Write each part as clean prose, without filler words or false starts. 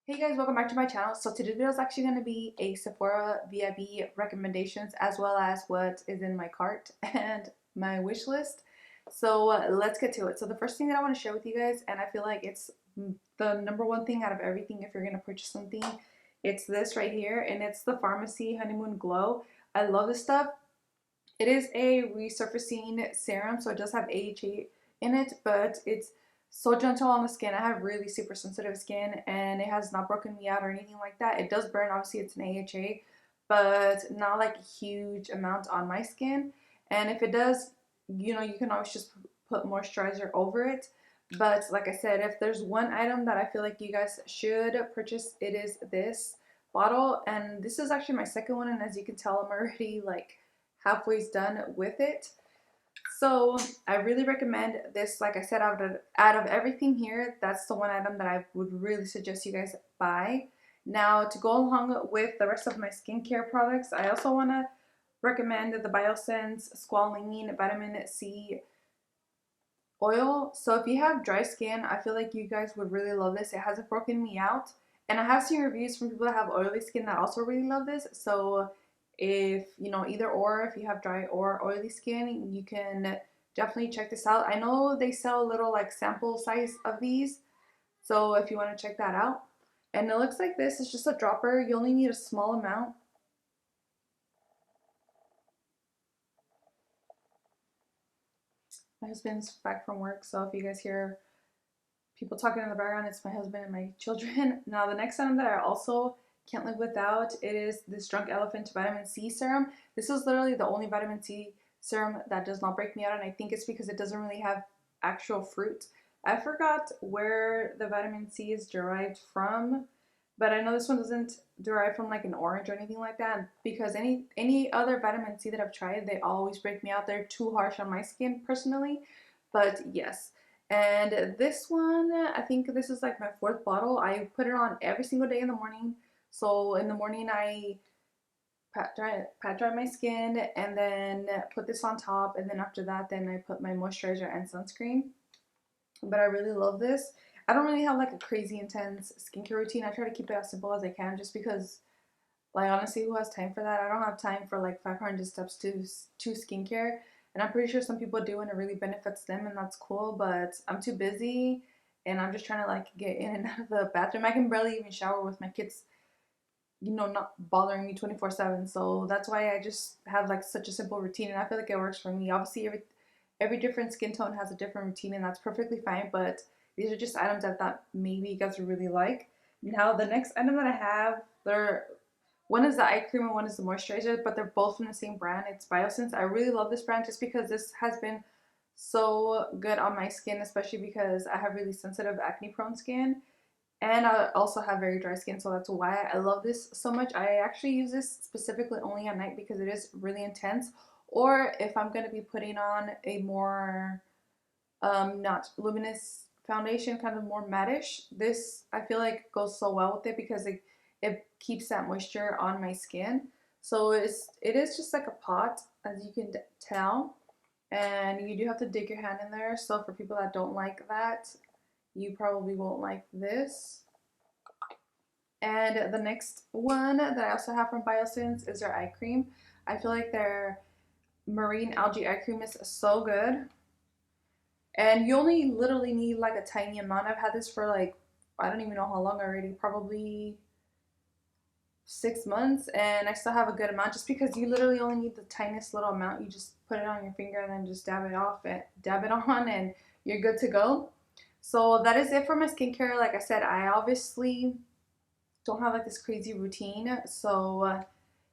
Hey guys, welcome back to my channel. So today's video is actually going to be a Sephora VIB recommendations as well as what is in my cart and my wish list. So let's get to it. So the first thing that I want to share with you guys, and I feel like it's the number one thing out of everything if you're going to purchase something, it's this right here, and it's the Pharmacy Honeymoon Glow. I love this stuff. It is a resurfacing serum, so it does have AHA in it, but it's so gentle on the skin. I have really super sensitive skin and it has not broken me out or anything like that. It does burn, obviously it's an AHA, but not like a huge amount on my skin. And if it does, you can always just put moisturizer over it. But like I said, if there's one item that I feel like you guys should purchase, it is this bottle. And this is actually my second one, and as you can tell, I'm already like halfway done with it. So I really recommend this. Like I said, out of everything here, that's the one item that I would really suggest you guys buy. Now, to go along with the rest of my skincare products, I also want to recommend the Biosense Squalene Vitamin C oil. So if you have dry skin, I feel like you guys would really love this. It hasn't broken me out. And I have seen reviews from people that have oily skin that also really love this. So if either or, if you have dry or oily skin, you can definitely check this out. I know they sell a little like sample size of these, so if you want to check that out. And it looks like this. It's just a dropper. You only need a small amount. My husband's back from work, so if you guys hear people talking in the background, it's my husband and my children. Now the next item that I also can't live without, it is this Drunk Elephant Vitamin C Serum. This is literally the only vitamin C serum that does not break me out, and I think it's because it doesn't really have actual fruit. I forgot where the vitamin C is derived from, but I know this one doesn't derive from like an orange or anything like that, because any other vitamin C that I've tried, they always break me out. They're too harsh on my skin personally. But yes, and this one, I think this is like my fourth bottle. I put it on every single day in the morning. So in the morning I pat dry my skin and then put this on top, and then after that then I put my moisturizer and sunscreen. But I really love this. I don't really have like a crazy intense skincare routine. I try to keep it as simple as I can, just because like honestly, who has time for that? I don't have time for like 500 steps to skincare. And I'm pretty sure some people do and it really benefits them, and that's cool, but I'm too busy and I'm just trying to like get in and out of the bathroom. I can barely even shower with my kids, not bothering me 24/7. So that's why I just have like such a simple routine, and I feel like it works for me. Obviously, every different skin tone has a different routine, and that's perfectly fine. But these are just items I thought maybe you guys would really like. Now, the next item that I have, one is the eye cream and one is the moisturizer, but they're both from the same brand. It's Biosense. I really love this brand just because this has been so good on my skin, especially because I have really sensitive acne prone skin. And I also have very dry skin, so that's why I love this so much. I actually use this specifically only at night because it is really intense. Or if I'm going to be putting on a more not luminous foundation, kind of more matte-ish, this I feel like goes so well with it because it keeps that moisture on my skin. So it is just like a pot, as you can tell, and you do have to dig your hand in there. So for people that don't like that, you probably won't like this. And the next one that I also have from Biosense is their eye cream. I feel like their marine algae eye cream is so good. And you only literally need like a tiny amount. I've had this for like, I don't even know how long already, probably 6 months, and I still have a good amount just because you literally only need the tiniest little amount. You just put it on your finger and then just dab it on, and you're good to go. So that is it for my skincare. Like I said, I obviously don't have like this crazy routine. So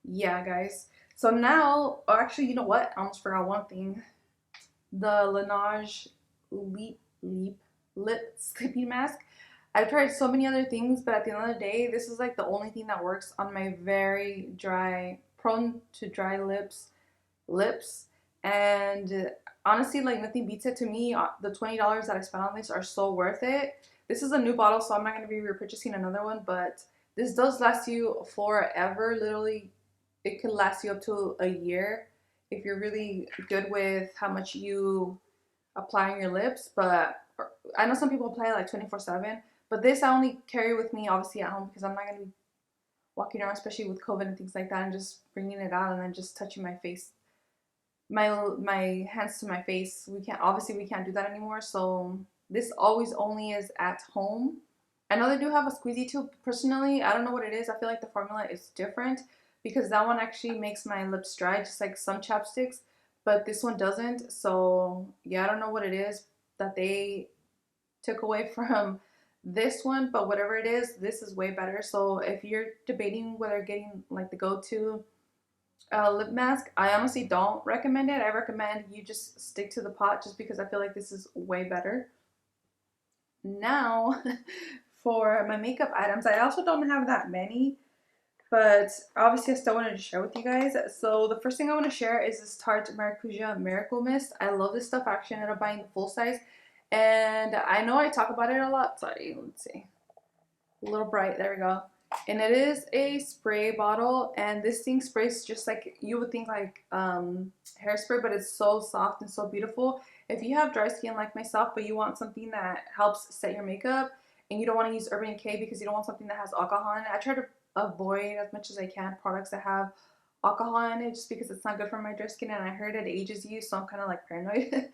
yeah, guys. So now, oh, actually, you know what? I almost forgot one thing. The Linage Lip Sleeping Mask. I've tried so many other things, but at the end of the day, this is like the only thing that works on my very dry, prone to dry lips. And honestly, like nothing beats it to me. The $20 that I spent on this are so worth it. This is a new bottle, so I'm not going to be repurchasing another one, but this does last you forever. Literally, it could last you up to a year if you're really good with how much you apply on your lips. But I know some people apply like 24/7, But this I only carry with me obviously at home because I'm not going to be walking around, especially with COVID and things like that, and just bringing it out and then just touching my face, my hands to my face. We can't do that anymore. So this always only is at home. I know they do have a squeezy too. Personally, I don't know what it is. I feel like the formula is different because that one actually makes my lips dry, just like some chapsticks, but this one doesn't. So yeah, I don't know what it is that they took away from this one, but whatever it is, this is way better. So if you're debating whether getting like the go-to lip mask, I honestly don't recommend it. I recommend you just stick to the pot just because I feel like this is way better. Now for my makeup items, I also don't have that many, but obviously I still wanted to share with you guys. So the first thing I want to share is this Tarte Maracuja Miracle Mist. I love this stuff. I actually ended up buying the full size, and I know I talk about it a lot. Sorry, let's see. A little bright, there we go. And it is a spray bottle, and this thing sprays just like you would think like hairspray, but it's so soft and so beautiful. If you have dry skin like myself, but you want something that helps set your makeup, and you don't want to use Urban Decay because you don't want something that has alcohol in it, I try to avoid as much as I can products that have alcohol in it just because it's not good for my dry skin, and I heard it ages you, so I'm kind of like paranoid.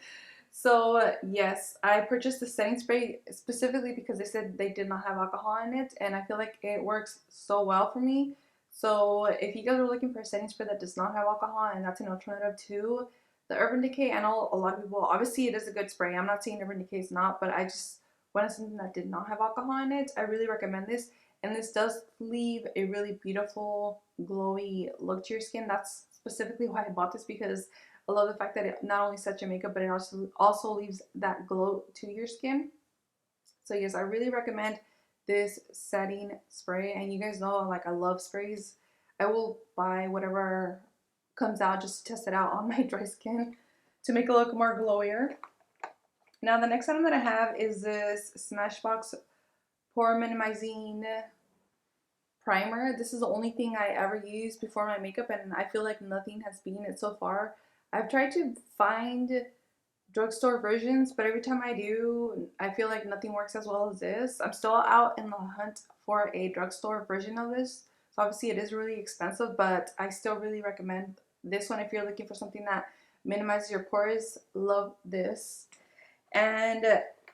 So yes, I purchased the setting spray specifically because they said they did not have alcohol in it, and I feel like it works so well for me. So if you guys are looking for a setting spray that does not have alcohol and that's an alternative to the Urban Decay, I know a lot of people, obviously it is a good spray. I'm not saying Urban Decay is not, but I just wanted something that did not have alcohol in it. I really recommend this, and this does leave a really beautiful glowy look to your skin. That's specifically why I bought this, because I love the fact that it not only sets your makeup, but it also leaves that glow to your skin. So yes, I really recommend this setting spray. And you guys know, like, I love sprays. I will buy whatever comes out just to test it out on my dry skin to make it look more glowier. Now the next item that I have is this Smashbox Pore Minimizing Primer. This is the only thing I ever use before my makeup, and I feel like nothing has beaten it so far. I've tried to find drugstore versions, but every time I do, I feel like nothing works as well as this. I'm still out in the hunt for a drugstore version of this. So obviously it is really expensive, but I still really recommend this one if you're looking for something that minimizes your pores. Love this. And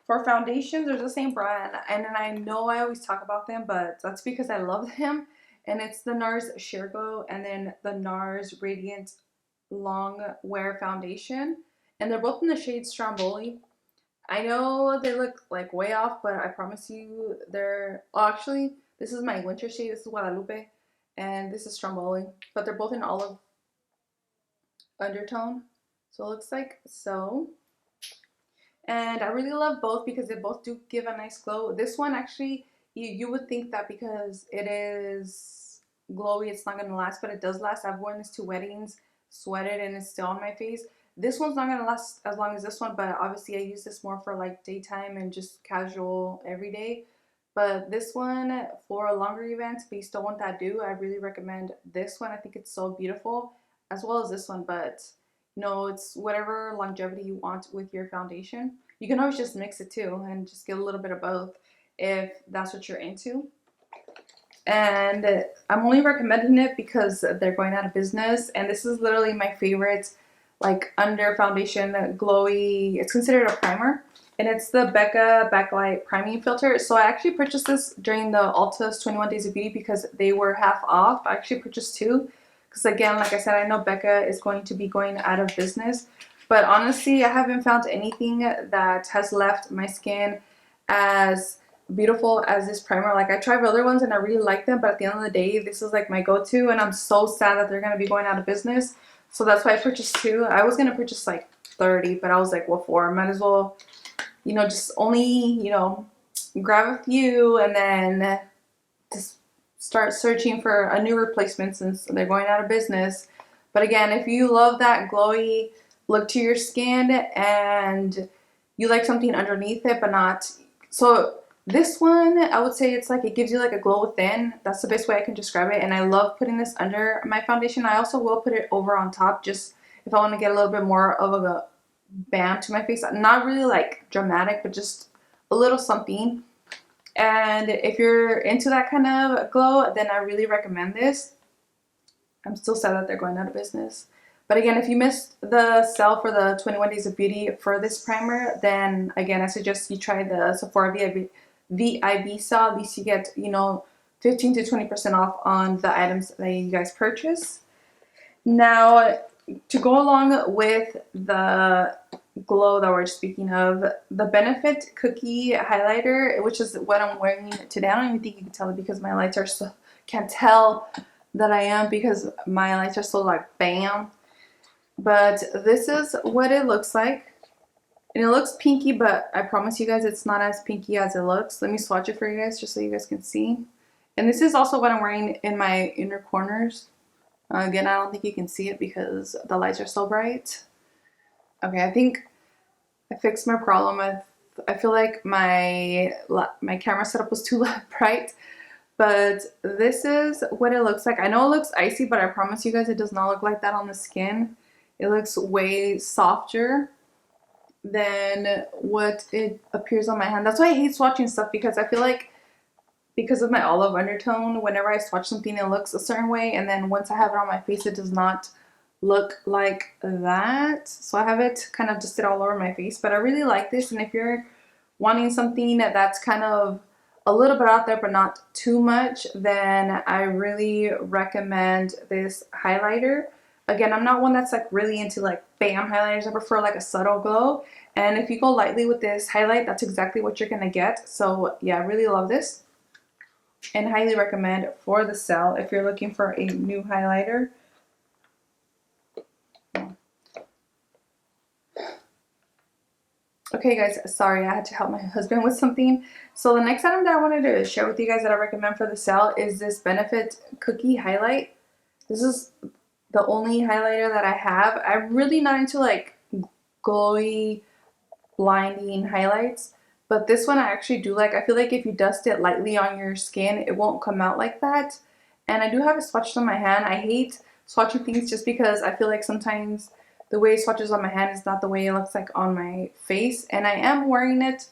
for foundations, there's the same brand, and I know I always talk about them, but that's because I love them. And it's the Nars Sheer Glow and then the Nars Radiant Long Wear Foundation, and they're both in the shade Stromboli. I know they look like way off, but I promise you they're, oh, actually this is my winter shade. This is Guadalupe, and this is Stromboli, but they're both in olive undertone, so it looks like so. And I really love both because they both do give a nice glow. This one actually, you would think that because it is glowy it's not going to last, but it does last. I've worn this to weddings, sweated, and it's still on my face. This one's not going to last as long as this one, but obviously I use this more for like daytime and just casual everyday. But this one, for a longer event, but you still want that dew, I really recommend this one. I think it's so beautiful, as well as this one, but no, it's whatever longevity you want with your foundation. You can always just mix it too and just get a little bit of both if that's what you're into. And I'm only recommending it because they're going out of business, and this is literally my favorite like under foundation glowy. It's considered a primer, and it's the Becca Backlight priming filter. So I actually purchased this during the Ulta's 21 Days of Beauty because they were half off. I actually purchased two because, again, like I said, I know Becca is going to be going out of business, but honestly I haven't found anything that has left my skin as beautiful as this primer. Like, I tried other ones and I really like them, but at the end of the day, this is like my go-to, and I'm so sad that they're going to be going out of business. So that's why I purchased two. I was going to purchase like 30, but I was like, well, four, might as well, you know, just only, you know, grab a few and then just start searching for a new replacement since they're going out of business. But again, if you love that glowy look to your skin and you like something underneath it but not, so this one, I would say it's like, it gives you like a glow within. That's the best way I can describe it. And I love putting this under my foundation. I also will put it over on top just if I want to get a little bit more of a bam to my face. Not really like dramatic, but just a little something. And if you're into that kind of glow, then I really recommend this. I'm still sad that they're going out of business. But again, if you missed the sale for the 21 Days of Beauty for this primer, then again, I suggest you try the Sephora VIB sale. At least you get, you know, 15 to 20% off on the items that you guys purchase. Now, to go along with the glow that we're speaking of, the Benefit Cookie Highlighter, which is what I'm wearing today. I don't even think you can tell it because my lights are so, can't tell that I am because my lights are so like bam. But this is what it looks like. And it looks pinky, but I promise you guys it's not as pinky as it looks. Let me swatch it for you guys just so you guys can see. And this is also what I'm wearing in my inner corners. Again, I don't think you can see it because the lights are so bright. Okay, I think I fixed my problem. I feel like my camera setup was too bright. But this is what it looks like. I know it looks icy, but I promise you guys it does not look like that on the skin. It looks way softer than what it appears on my hand. That's why I hate swatching stuff, because I feel like because of my olive undertone, whenever I swatch something it looks a certain way, and then once I have it on my face it does not look like that. So I have it kind of dusted all over my face, but I really like this. And if you're wanting something that's kind of a little bit out there but not too much, then I really recommend this highlighter. Again, I'm not one that's like really into like bam highlighters. I prefer like a subtle glow, and if you go lightly with this highlight, that's exactly what you're gonna get. So yeah, I really love this and highly recommend for the sale if you're looking for a new highlighter. Okay guys, sorry, I had to help my husband with something. So the next item that I wanted to share with you guys that I recommend for the sale is this Benefit Cookie Highlight. This is the only highlighter that I have. I'm really not into like glowy, blinding highlights, but this one I actually do like. I feel like if you dust it lightly on your skin, it won't come out like that. And I do have it swatched on my hand. I hate swatching things just because I feel like sometimes the way it swatches on my hand is not the way it looks like on my face. And I am wearing it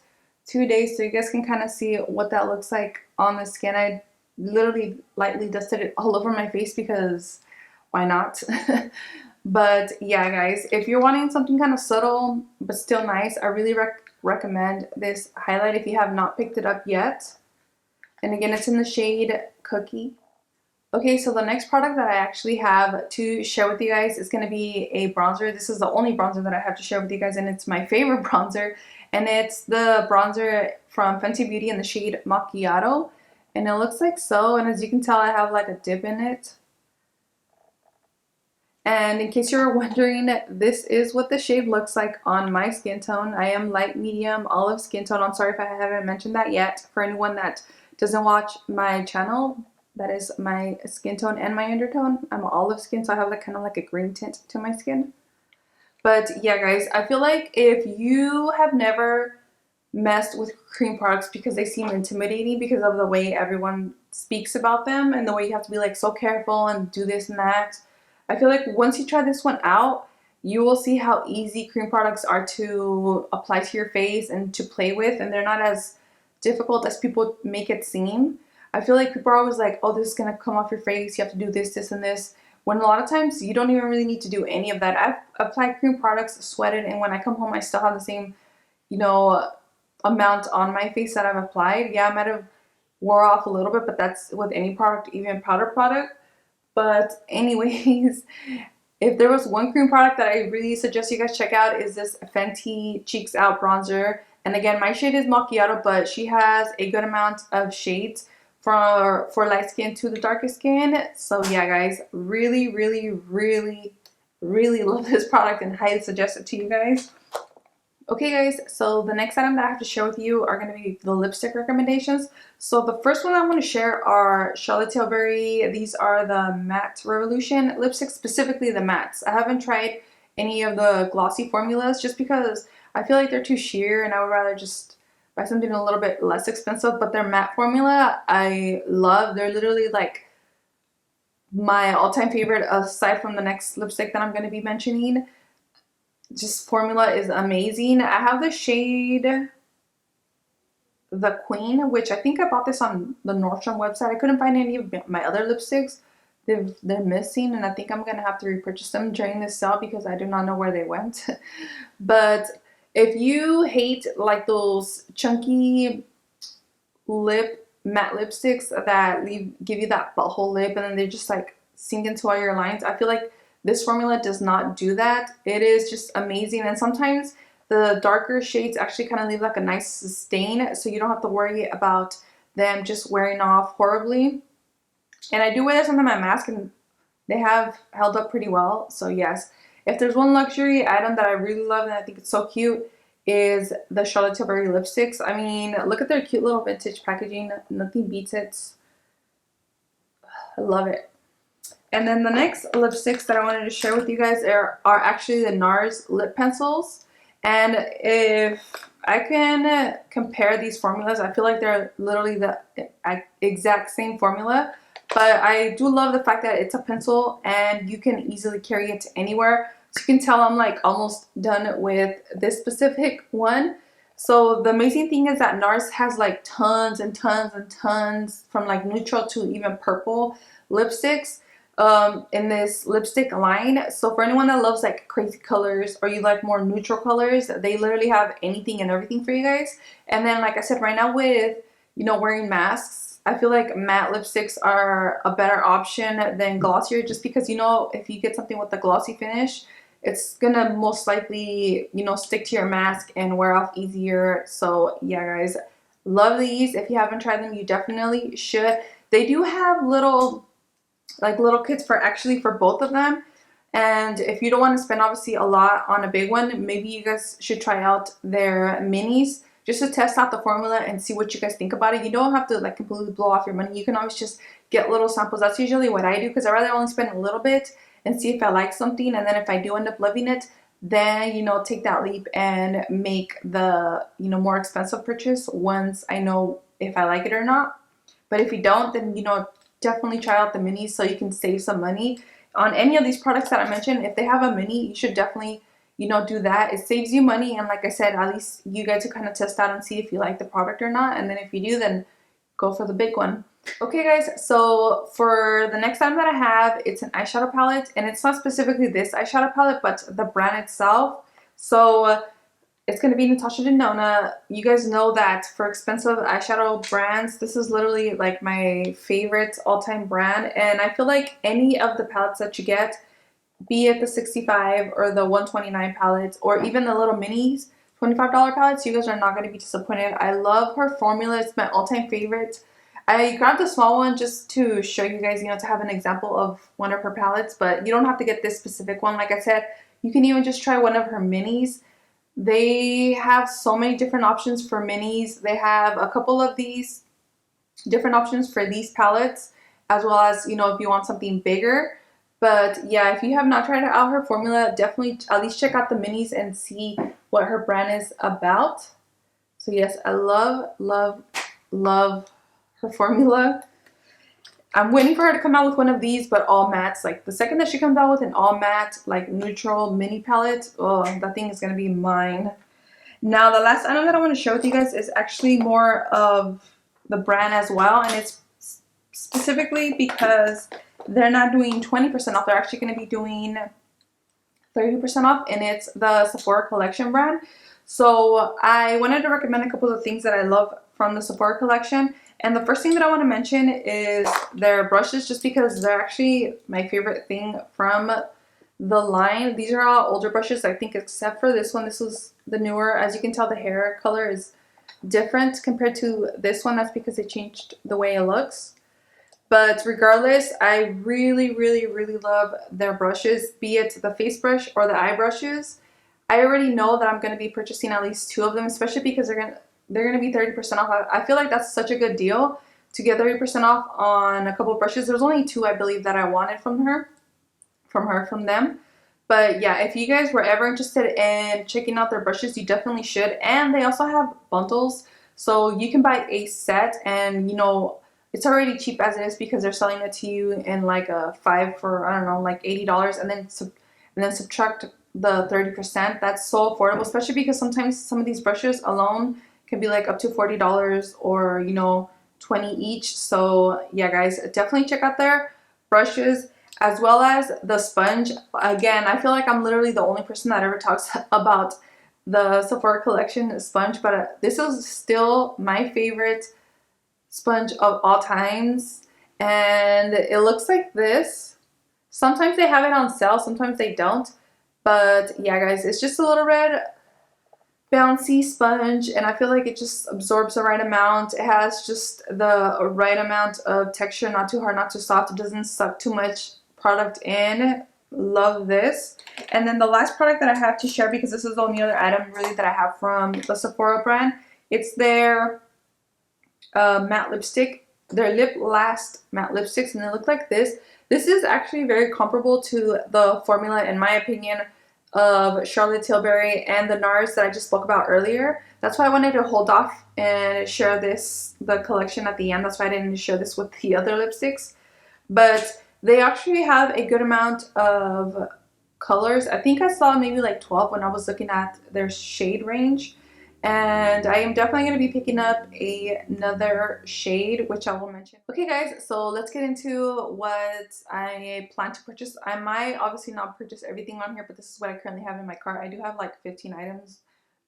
today, so you guys can kind of see what that looks like on the skin. I literally lightly dusted it all over my face because why not? But yeah guys, if you're wanting something kind of subtle but still nice, I really recommend this highlight if you have not picked it up yet. And again, it's in the shade Cookie. Okay, so the next product that I actually have to share with you guys is going to be a bronzer. This is the only bronzer that I have to share with you guys, and it's my favorite bronzer. And it's the bronzer from Fenty Beauty in the shade Macchiato. And it looks like so, and as you can tell, I have like a dip in it. And in case you're wondering, this is what the shade looks like on my skin tone. I am light medium olive skin tone. I'm sorry if I haven't mentioned that yet. For anyone that doesn't watch my channel, that is my skin tone and my undertone. I'm olive skin, so I have like kind of like a green tint to my skin. But yeah guys, I feel like if you have never messed with cream products because they seem intimidating because of the way everyone speaks about them and the way you have to be like so careful and do this and that, I feel like once you try this one out, you will see how easy cream products are to apply to your face and to play with, and they're not as difficult as people make it seem. I feel like people are always like, oh, this is going to come off your face, you have to do this, this, and this, when a lot of times you don't even really need to do any of that. I've applied cream products, sweated, and when I come home I still have the same, you know, amount on my face that I've applied. Yeah, I might have wore off a little bit, but that's with any product, even powder product. But anyways, if there was one cream product that I really suggest you guys check out, is this Fenty Cheeks Out bronzer. And again, my shade is Macchiato, but she has a good amount of shades for light skin to the darkest skin. So yeah guys, really love this product and highly suggest it to you guys. Okay guys, so the next item that I have to share with you are going to be the lipstick recommendations. So the first one I want to share are Charlotte Tilbury. These are the Matte Revolution lipsticks, specifically the mattes. I haven't tried any of the glossy formulas just because I feel like they're too sheer and I would rather just buy something a little bit less expensive. But their matte formula I love. They're literally like my all-time favorite aside from the next lipstick that I'm going to be mentioning. Just formula is amazing. I have the shade the Queen, which I think I bought this on the Nordstrom website. I couldn't find any of my other lipsticks. They're missing, and I think I'm gonna have to repurchase them during this sale because I do not know where they went. But if you hate like those chunky matte lipsticks that give you that butthole lip and then they just like sink into all your lines, I feel like this formula does not do that. It is just amazing, and sometimes the darker shades actually kind of leave like a nice stain, so you don't have to worry about them just wearing off horribly. And I do wear this under my mask and they have held up pretty well. So yes, if there's one luxury item that I really love and I think it's so cute, is the Charlotte Tilbury lipsticks. I mean, look at their cute little vintage packaging. Nothing beats it. I love it. And then the next lipsticks that I wanted to share with you guys are actually the Nars Lip Pencils. And if I can compare these formulas, I feel like they're literally the exact same formula. But I do love the fact that it's a pencil and you can easily carry it anywhere. So you can tell I'm like almost done with this specific one. So the amazing thing is that Nars has like tons and tons and tons, from like neutral to even purple lipsticks in this lipstick line. So for anyone that loves like crazy colors or you like more neutral colors, they literally have anything and everything for you guys. And then like I said, right now with, you know, wearing masks, I feel like matte lipsticks are a better option than glossier, just because, you know, if you get something with a glossy finish, it's gonna most likely, you know, stick to your mask and wear off easier. So yeah, guys, love these. If you haven't tried them, you definitely should. They do have little kits for both of them. And if you don't want to spend obviously a lot on a big one, maybe you guys should try out their minis just to test out the formula and see what you guys think about it. You don't have to like completely blow off your money. You can always just get little samples. That's usually what I do, because I rather only spend a little bit and see if I like something, and then if I do end up loving it, then, you know, take that leap and make the, you know, more expensive purchase once I know if I like it or not. But if you don't, then, you know, definitely try out the minis so you can save some money on any of these products that I mentioned. If they have a mini, you should definitely, you know, do that. It saves you money, and like I said, at least you get to kind of test out and see if you like the product or not. And then if you do, then go for the big one. Okay guys, so for the next item that I have, it's an eyeshadow palette, and it's not specifically this eyeshadow palette, but the brand itself. So it's going to be Natasha Denona. You guys know that for expensive eyeshadow brands, this is literally like my favorite all-time brand. And I feel like any of the palettes that you get, be it the 65 or the 129 palettes, or even the little minis, $25 palettes, you guys are not going to be disappointed. I love her formula. It's my all-time favorite. I grabbed the small one just to show you guys, you know, to have an example of one of her palettes, but you don't have to get this specific one. Like I said, you can even just try one of her minis. They have so many different options for minis. They have a couple of these different options for these palettes, as well as, you know, if you want something bigger. But yeah, if you have not tried out her formula, definitely at least check out the minis and see what her brand is about. So yes, I love, love, love her formula. I'm waiting for her to come out with one of these, but all mattes. Like the second that she comes out with an all matte, like neutral mini palette, oh, that thing is going to be mine. Now, the last item that I want to share with you guys is actually more of the brand as well. And it's specifically because they're not doing 20% off. They're actually going to be doing 30% off. And it's the Sephora Collection brand. So I wanted to recommend a couple of things that I love from the Sephora Collection. And the first thing that I want to mention is their brushes, just because they're actually my favorite thing from the line. These are all older brushes, I think, except for this one. This was the newer. As you can tell, the hair color is different compared to this one. That's because they changed the way it looks. But regardless, I really, really, really love their brushes, be it the face brush or the eye brushes. I already know that I'm going to be purchasing at least 2 of them, especially because they're going to be 30% off. I feel like that's such a good deal to get 30% off on a couple of brushes. There's only 2, I believe, that I wanted from them. But yeah, if you guys were ever interested in checking out their brushes, you definitely should. And they also have bundles, so you can buy a set, and you know, it's already cheap as it is because they're selling it to you in like a 5 for, I don't know, like $80, and then subtract the 30%. That's so affordable, especially because sometimes some of these brushes alone can be like up to $40 or, you know, 20 each. So yeah, guys, definitely check out their brushes as well as the sponge. Again, I feel like I'm literally the only person that ever talks about the Sephora Collection sponge, but this is still my favorite sponge of all times. And it looks like this. Sometimes they have it on sale, sometimes they don't. But yeah, guys, it's just a little red bouncy sponge, and I feel like it just absorbs the right amount. It has just the right amount of texture, not too hard, not too soft. It doesn't suck too much product in. Love this. And then the last product that I have to share, because this is the only other item really that I have from the Sephora brand, it's their matte lipstick, their Lip Last matte lipsticks, and they look like this. This is actually very comparable to the formula, in my opinion, of Charlotte Tilbury and the Nars that I just spoke about earlier. That's why I wanted to hold off and share the collection at the end. That's why I didn't share this with the other lipsticks. But they actually have a good amount of colors. I think I saw maybe like 12 when I was looking at their shade range. And I am definitely going to be picking up another shade, which I will mention. Okay, guys, so let's get into what I plan to purchase. I might obviously not purchase everything on here, but this is what I currently have in my cart. I do have like 15 items.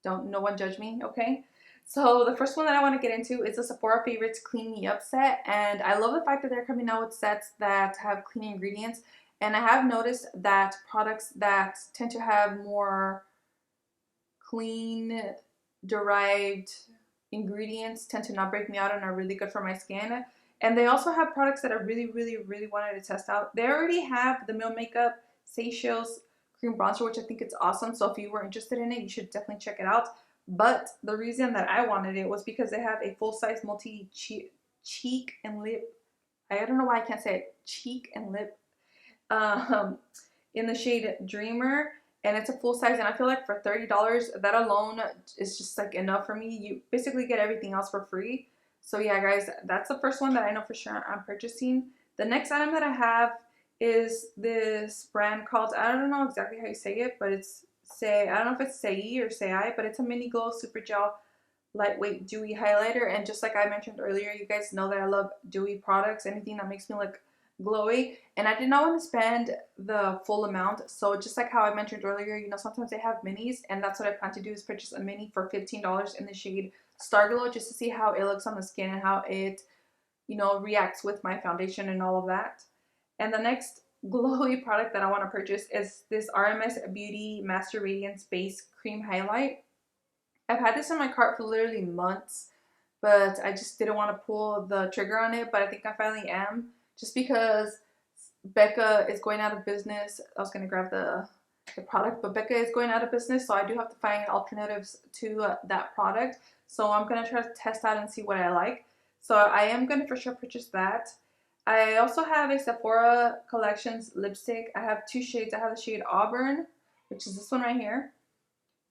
No one judge me, okay? So the first one that I want to get into is the Sephora Favorites Clean Me Up set. And I love the fact that they're coming out with sets that have clean ingredients. And I have noticed that products that tend to have more clean derived ingredients tend to not break me out and are really good for my skin. And they also have products that I really wanted to test out. They already have the Milk Makeup Seychelles Cream Bronzer, which I think it's awesome. So if you were interested in it, you should definitely check it out. But the reason that I wanted it was because they have a full-size cheek and lip. I don't know why I can't say it. Cheek and lip in the shade Dreamer. And it's a full size, and I feel like for $30, that alone is just like enough for me. You basically get everything else for free. So yeah, guys, that's the first one that I know for sure I'm purchasing. The next item that I have is this brand called, I don't know exactly how you say it, but it's I don't know if it's Sei or Sei, but it's a mini glow super gel lightweight dewy highlighter. And just like I mentioned earlier, you guys know that I love dewy products, anything that makes me look glowy, and I did not want to spend the full amount. So just like how I mentioned earlier, you know, sometimes they have minis, and that's what I plan to do, is purchase a mini for $15 in the shade Starglow, just to see how it looks on the skin and how it, you know, reacts with my foundation and all of that. And the next glowy product that I want to purchase is this RMS Beauty Master Radiance Base Cream Highlight. I've had this in my cart for literally months, but I just didn't want to pull the trigger on it, but I think I finally am. Just because Becca is going out of business. I was going to grab the product, but Becca is going out of business, so I do have to find alternatives to that product. So I'm going to try to test out and see what I like. So I am going to for sure purchase that. I also have a Sephora Collections lipstick. I have two shades. I have the shade Auburn, which is this one right here.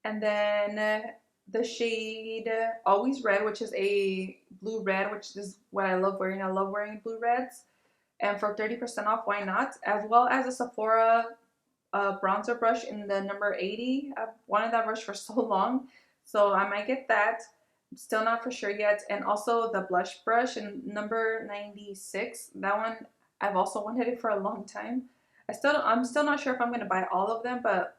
And then the shade Always Red, which is a blue red, which is what I love wearing. I love wearing blue reds. And for 30% off, why not? As well as a Sephora bronzer brush in the number 80. I've wanted that brush for so long, so I might get that. I'm still not for sure yet. And also the blush brush in number 96. That one, I've also wanted it for a long time. I'm still not sure if I'm going to buy all of them, but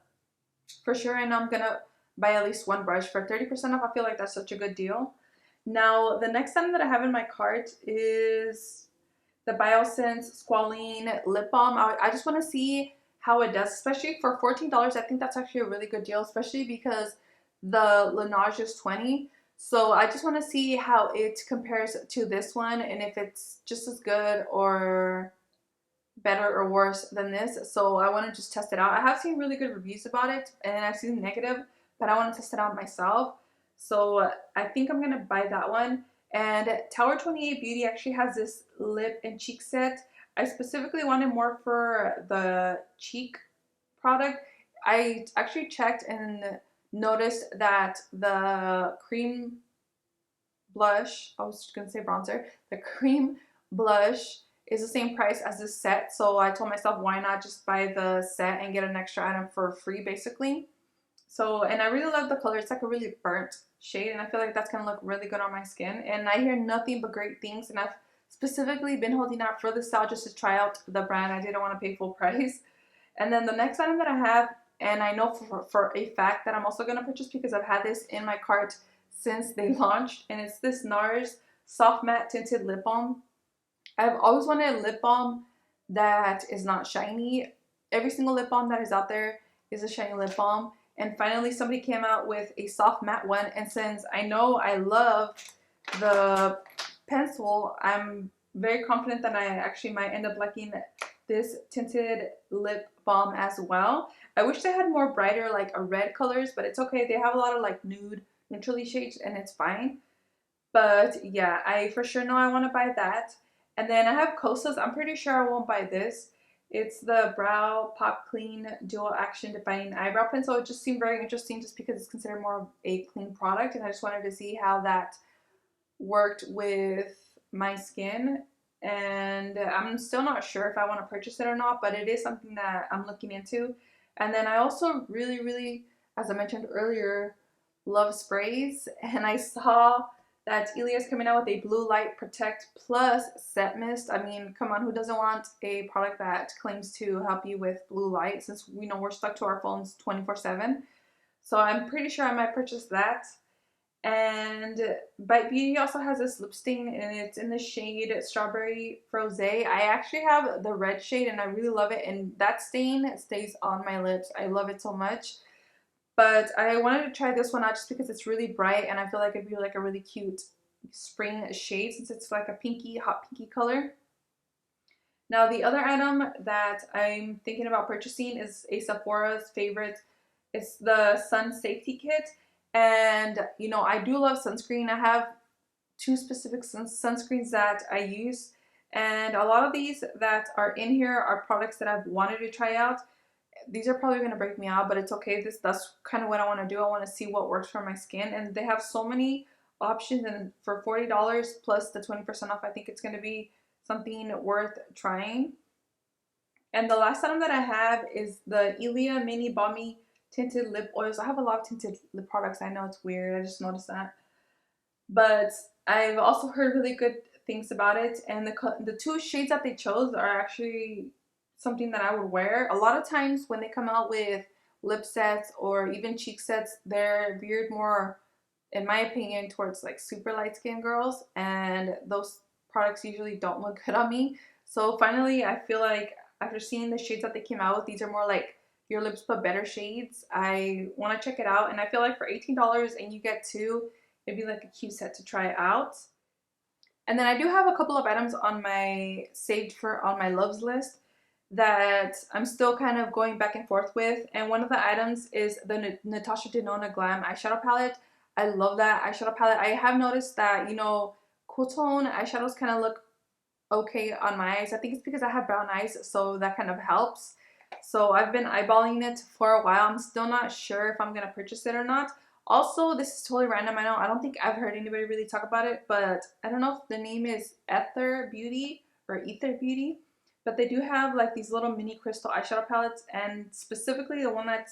for sure I know I'm going to buy at least one brush. For 30% off, I feel like that's such a good deal. Now, the next item that I have in my cart is the Biosense Squalene Lip Balm. I just want to see how it does, especially for $14. I think that's actually a really good deal, especially because the Linage is $20. So I just want to see how it compares to this one, and if it's just as good or better or worse than this. So I want to just test it out. I have seen really good reviews about it, and I've seen negative, but I want to test it out myself. So I think I'm going to buy that one. And Tower 28 Beauty actually has this lip and cheek set. I specifically wanted more for the cheek product. I actually checked and noticed that the cream blush, I was going to say bronzer, the cream blush is the same price as this set. So I told myself, why not just buy the set and get an extra item for free, basically. So, and I really love the color. It's like a really burnt shade, and I feel like that's gonna look really good on my skin. And I hear nothing but great things, and I've specifically been holding out for this style just to try out the brand. I didn't want to pay full price. And then the next item that I have, and I know for a fact that I'm also gonna purchase because I've had this in my cart since they launched, and it's this Nars Soft Matte Tinted Lip Balm. I've always wanted a lip balm that is not shiny. Every single lip balm that is out there is a shiny lip balm. And finally somebody came out with a soft matte one. And since I know I love the pencil, I'm very confident that I actually might end up liking this tinted lip balm as well. I wish they had more brighter like a red colors, but it's okay. They have a lot of like nude, neutrally shades, and it's fine. But yeah, I for sure know I want to buy that. And then I have Kosas. I'm pretty sure I won't buy this. It's the Brow Pop Clean Dual Action Defining Eyebrow Pencil. It just seemed very interesting just because it's considered more of a clean product. And I just wanted to see how that worked with my skin. And I'm still not sure if I want to purchase it or not, but it is something that I'm looking into. And then I also really, as I mentioned earlier, love sprays. And I saw that Ilia is coming out with a Blue Light Protect Plus Set Mist. I mean, come on, who doesn't want a product that claims to help you with blue light, since we know we're stuck to our phones 24/7. So I'm pretty sure I might purchase that. And VIB Beauty also has this lip stain, and it's in the shade Strawberry Frosé. I actually have the red shade, and I really love it. And that stain stays on my lips. I love it so much. But I wanted to try this one out just because it's really bright, and I feel like it'd be like a really cute spring shade since it's like a pinky, hot pinky color. Now the other item that I'm thinking about purchasing is a Sephora's favorite. It's the Sun Safety Kit. And you know, I do love sunscreen. I have two specific sunscreens that I use. And a lot of these that are in here are products that I've wanted to try out. These are probably going to break me out, but it's okay. That's kind of what I want to do. I want to see what works for my skin, and they have so many options, and for $40 plus the 20% off, I think it's going to be something worth trying. And the last item that I have is the Ilia Mini Balmy Tinted Lip Oils. I have a lot of tinted lip products. I know it's weird. I just noticed that. But I've also heard really good things about it, and the two shades that they chose are actually something that I would wear. A lot of times when they come out with lip sets or even cheek sets, they're veered more, in my opinion, towards like super light skin girls, and those products usually don't look good on me. So finally, I feel like after seeing the shades that they came out with, these are more like your lips but better shades. I want to check it out, and I feel like for $18 and you get two, it'd be like a cute set to try out. And then I do have a couple of items on my saved for on my loves list that I'm still kind of going back and forth with. And one of the items is the Natasha Denona Glam eyeshadow palette. I love that eyeshadow palette. I have noticed that, you know, cool tone eyeshadows kind of look okay on my eyes. I think it's because I have brown eyes, so that kind of helps. So I've been eyeballing it for a while. I'm still not sure if I'm going to purchase it or not. Also, this is totally random. I know I don't think I've heard anybody really talk about it, but I don't know if the name is Ether Beauty or Ether Beauty, but they do have like these little mini crystal eyeshadow palettes, and specifically the one that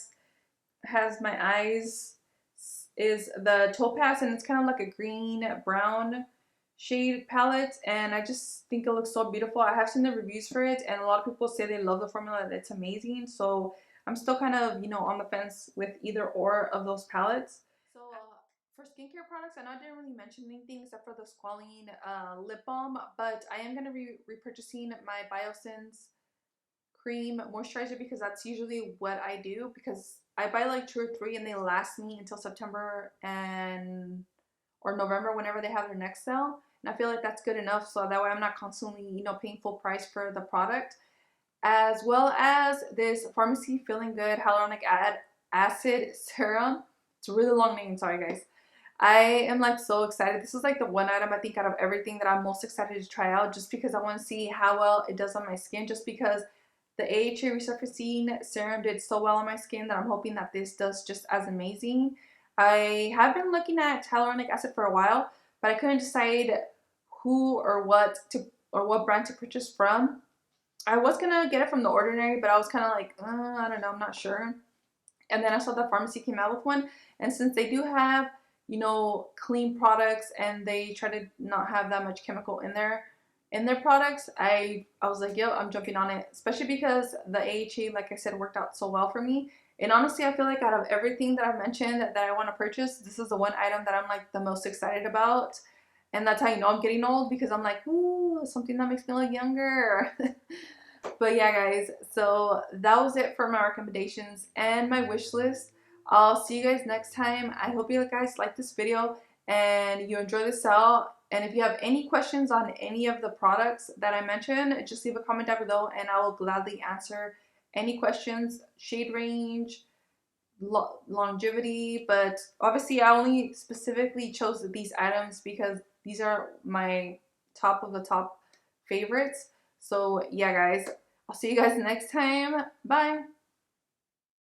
has my eyes is the Topaz, and it's kind of like a green brown shade palette, and I just think it looks so beautiful. I have seen the reviews for it, and a lot of people say they love the formula, that it's amazing. So I'm still kind of, you know, on the fence with either or of those palettes. So for skincare products, I know I didn't really mention anything except for the Squalene lip balm, but I am going to be repurchasing my Biosense cream moisturizer because that's usually what I do, because I buy like two or three and they last me until September and or November whenever they have their next sale. And I feel like that's good enough, so that way I'm not constantly, you know, paying full price for the product. As well as this Pharmacy Feeling Good Hyaluronic Acid Serum. It's a really long name, sorry guys. I am like so excited. This is like the one item I think out of everything that I'm most excited to try out, just because I want to see how well it does on my skin, just because the AHA resurfacing serum did so well on my skin that I'm hoping that this does just as amazing. I have been looking at hyaluronic acid for a while, but I couldn't decide who or what brand to purchase from. I was gonna get it from The Ordinary, but I was kind of like, I don't know, I'm not sure. And then I saw that Pharmacy came out with one, and since they do have, you know, clean products and they try to not have that much chemical in their products, I was like, yo, I'm jumping on it, especially because the AHA, like I said, worked out so well for me. And honestly, I feel like out of everything that I mentioned that I want to purchase, this is the one item that I'm like the most excited about. And that's how you know I'm getting old, because I'm like, ooh, something that makes me look younger. But yeah, guys, so that was it for my recommendations and my wish list. I'll see you guys next time. I hope you guys like this video and you enjoy the sale. And if you have any questions on any of the products that I mentioned, just leave a comment down below and I will gladly answer any questions, shade range, longevity. But obviously I only specifically chose these items because these are my top of the top favorites. So yeah, guys, I'll see you guys next time. Bye.